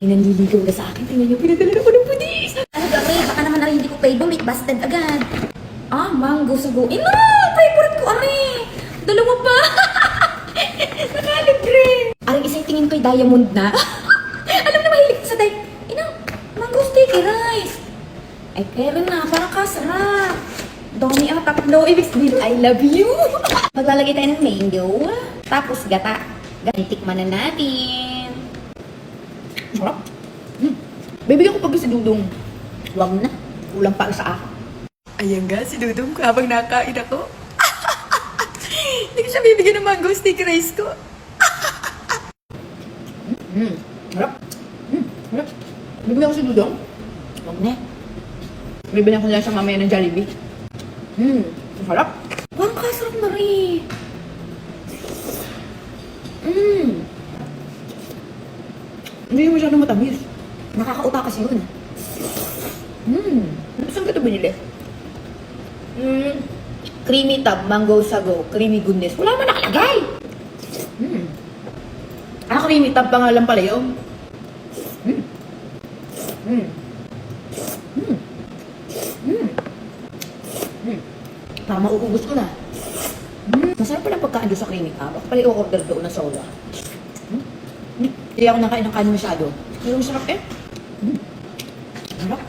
Nanliligaw na sa akin. Tingnan niyo, pinadala ko ng pulis. Ano gawin? Baka naman na hindi ko favorite. Busted agad. Ah, mango sago. Ino! Favorite ko, ari! Dalawa pa! Nakalibre! Aring isa'y tingin ko'y diamond na. Alam na mahilig ko sa Ino, mango sticky rice. Ay, pero na, parang kasarap. Dami ang tatlo. Ibig sabihin, I love you. Maglalagay tayo ng mango. Tapos gata. Tikman na natin. Sarap. Bibigyan ko pag si Dudong. Wag na. Kulang pa sa akin. Ayan nga, si Dudong ko habang nakain ako. Hindi ko siya bibigyan ng mango sticky rice ko. Sarap. Sarap. Bibigyan ko si Dudong. Wag na. Bibigyan ko nila siya mamaya ng Jollibee. Sarap. Parang kasarap na rin. Hindi mo masyadong matamis. Nakakauta kasi yun. Saan ka ito binili? Creamy tab, mango sago, creamy goodness. Wala man nakalagay. Creamy tab pangalan pala yun. Parang mauubos ko na. Masarap pala pagkaan doon sa creamy tab. Ako pala i-order doon na soda. Hindi ako nakain ng kanin masyado. Pero masarap eh. Sarap.